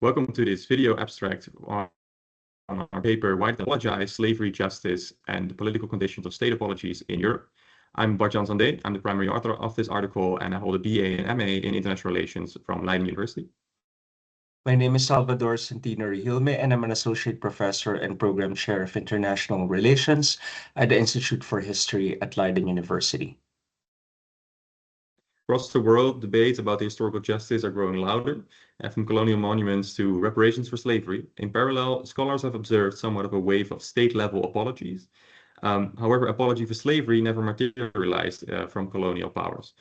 Welcome to this video abstract on our paper, Why Did Apologize? Slavery, Justice, and the Political Conditions of State Apologies in Europe. I'm Bart-Jan Zandee. I'm the primary author of this article, and I hold a BA and MA in International Relations from Leiden University. My name is Salvador Santino Regilme, and I'm an associate professor and program chair of international relations at the Institute for History at Leiden University. Across the world, debates about the historical justice are growing louder, from colonial monuments to reparations for slavery. In parallel, scholars have observed somewhat of a wave of state-level apologies. However, apology for slavery never materialized from colonial powers.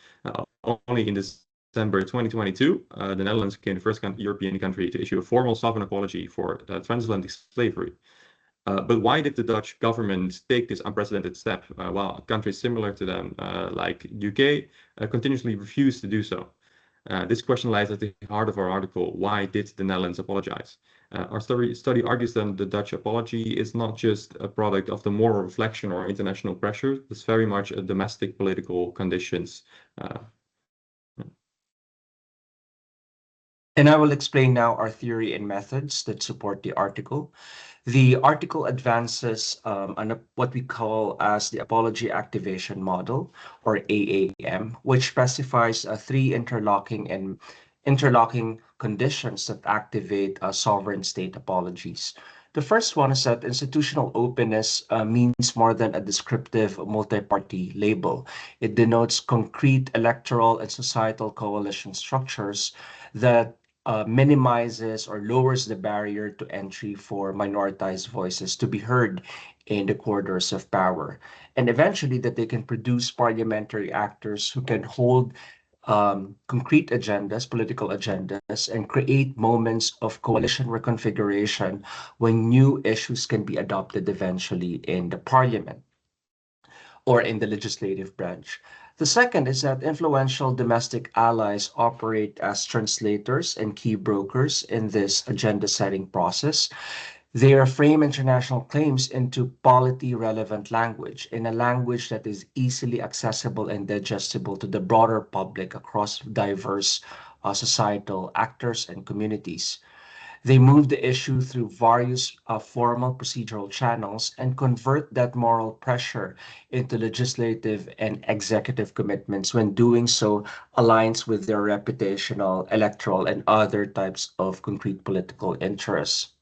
Only in December 2022, the Netherlands became the first European country to issue a formal sovereign apology for transatlantic slavery. But why did the Dutch government take this unprecedented step while countries similar to them, like UK, continuously refuse to do so? This question lies at the heart of our article, Why Did the Netherlands Apologize? Our study argues that the Dutch apology is not just a product of the moral reflection or international pressure, it's very much a domestic political conditions. And I will explain now our theory and methods that support the article. The article advances on what we call as the apology activation model, or AAM, which specifies three interlocking conditions that activate sovereign state apologies. The first one is that institutional openness means more than a descriptive multi-party label. It denotes concrete electoral and societal coalition structures that minimizes or lowers the barrier to entry for minoritized voices to be heard in the corridors of power. And eventually that they can produce parliamentary actors who can hold concrete agendas, political agendas, and create moments of coalition reconfiguration when new issues can be adopted eventually in the parliament or in the legislative branch. The second is that influential domestic allies operate as translators and key brokers in this agenda-setting process. They frame international claims into polity-relevant language, in a language that is easily accessible and digestible to the broader public across diverse societal actors and communities. They move the issue through various formal procedural channels and convert that moral pressure into legislative and executive commitments. When doing so, aligns with their reputational, electoral, and other types of concrete political interests.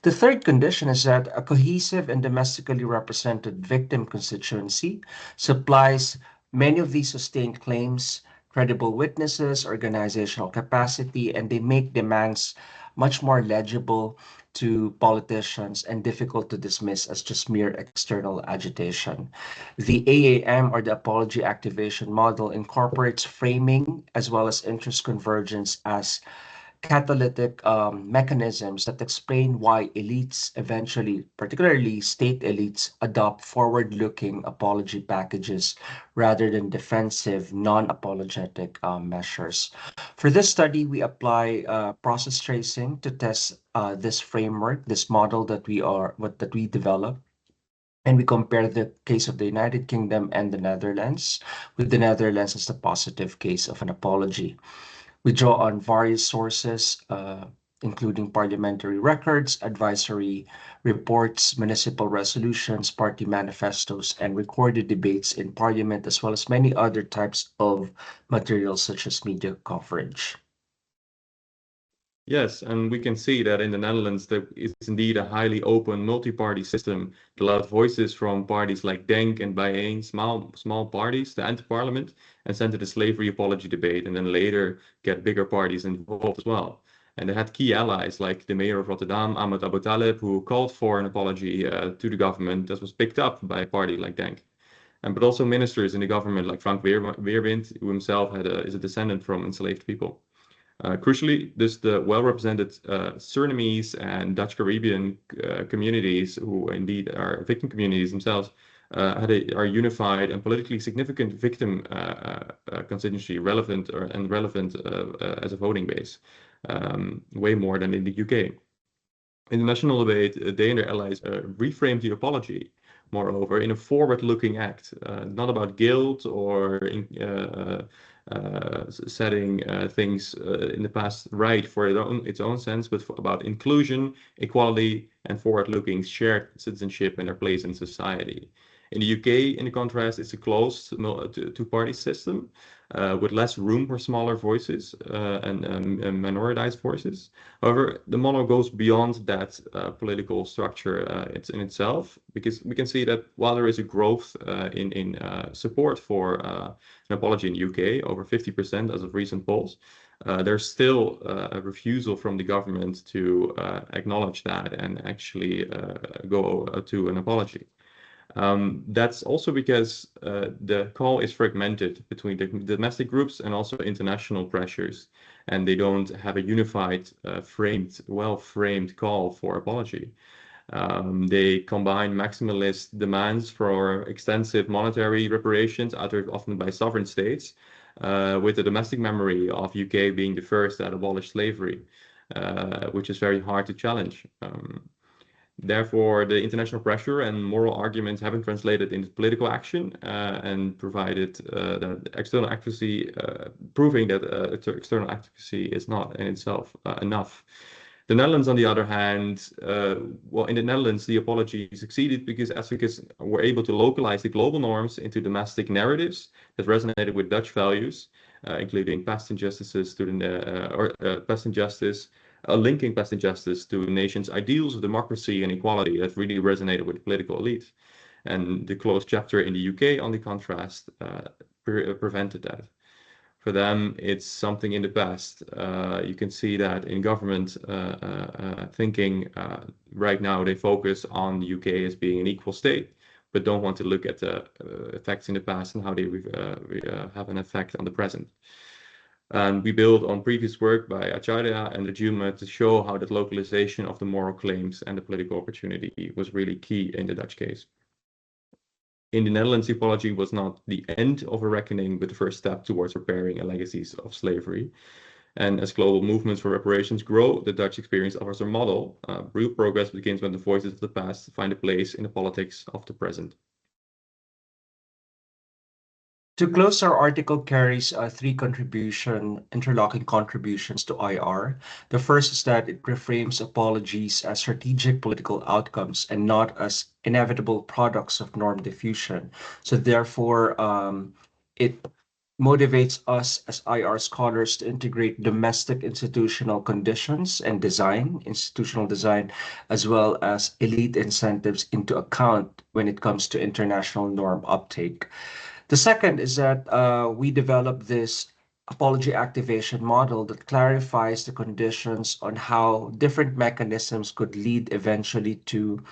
The third condition is that a cohesive and domestically represented victim constituency supplies many of these sustained claims, credible witnesses, organizational capacity, and they make demands much more legible to politicians and difficult to dismiss as just mere external agitation. The AAM, or the apology activation model, incorporates framing as well as interest convergence as catalytic mechanisms that explain why elites eventually, particularly state elites, adopt forward-looking apology packages rather than defensive, non-apologetic measures. For this study, we apply process tracing to test this framework, this model that we developed. And we compare the case of the United Kingdom and the Netherlands, with the Netherlands as the positive case of an apology. We draw on various sources, including parliamentary records, advisory reports, municipal resolutions, party manifestos, and recorded debates in parliament, as well as many other types of materials such as media coverage. Yes, and we can see that in the Netherlands there is indeed a highly open multi-party system that allowed voices from parties like Denk and Bijeen, small parties, to enter parliament and center the slavery apology debate, and then later get bigger parties involved as well. And they had key allies like the mayor of Rotterdam, Ahmed Abu Talib, who called for an apology to the government that was picked up by a party like Denk. But also ministers in the government like Frank Weerwind, who himself is a descendant from enslaved people. Crucially, the well-represented Surinamese and Dutch Caribbean communities, who indeed are victim communities themselves, are unified and politically significant victim constituency, relevant as a voting base, way more than in the UK. In the national debate, they and their allies reframed the apology, moreover, in a forward-looking act, not about guilt or setting things in the past right for its own sense, but about inclusion, equality, and forward-looking shared citizenship and their place in society. In the UK, in contrast, it's a closed two-party system with less room for smaller voices and minoritized voices. However, the model goes beyond that political structure it's in itself, because we can see that while there is a growth in support for an apology in the UK, over 50% as of recent polls, there's still a refusal from the government to acknowledge that and actually go to an apology. That's also because the call is fragmented between the domestic groups and also international pressures, and they don't have a unified, well-framed call for apology. They combine maximalist demands for extensive monetary reparations, uttered often by sovereign states, with the domestic memory of UK being the first that abolished slavery, which is very hard to challenge. Therefore, the international pressure and moral arguments haven't translated into political action and provided that external advocacy, proving that external advocacy is not in itself enough. The Netherlands, on the other hand, well, in the Netherlands, the apology succeeded because advocates were able to localize the global norms into domestic narratives that resonated with Dutch values, including past injustices to past injustice, linking past injustice to the nation's ideals of democracy and equality that really resonated with the political elite. And the closed chapter in the UK, on the contrast, prevented that. For them, it's something in the past. You can see that in government thinking right now, they focus on the UK as being an equal state, but don't want to look at the effects in the past and how they have an effect on the present. And we build on previous work by Acharya and Regilme to show how that localization of the moral claims and the political opportunity was really key in the Dutch case. In the Netherlands, apology was not the end of a reckoning, but the first step towards repairing a legacies of slavery. And as global movements for reparations grow, the Dutch experience offers a model. Real progress begins when the voices of the past find a place in the politics of the present. To close, our article carries three interlocking contributions to IR. The first is that it reframes apologies as strategic political outcomes and not as inevitable products of norm diffusion. So therefore, it motivates us as IR scholars to integrate domestic institutional conditions and institutional design, as well as elite incentives into account when it comes to international norm uptake. The second is that we developed this apology activation model that clarifies the conditions on how different mechanisms could lead eventually to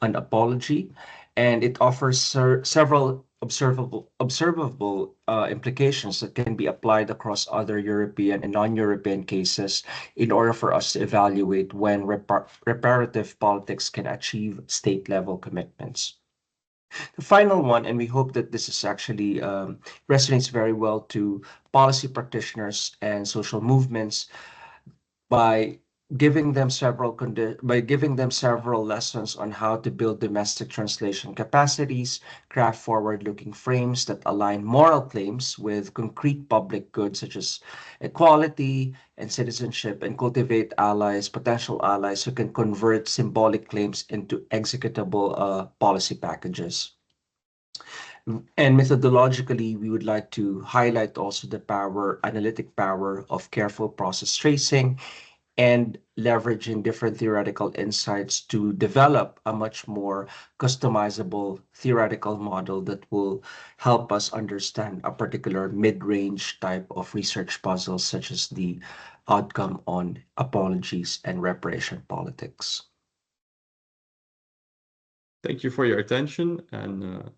an apology, and it offers several observable implications that can be applied across other European and non-European cases in order for us to evaluate when reparative politics can achieve state-level commitments. The final one, and we hope that this is actually resonates very well to policy practitioners and social movements by giving them several lessons on how to build domestic translation capacities, craft forward-looking frames that align moral claims with concrete public goods such as equality and citizenship, and cultivate potential allies who can convert symbolic claims into executable policy packages. And methodologically, we would like to highlight also the analytic power of careful process tracing and leveraging different theoretical insights to develop a much more customizable theoretical model that will help us understand a particular mid-range type of research puzzle, such as the outcome on apologies and reparation politics. Thank you for your attention, and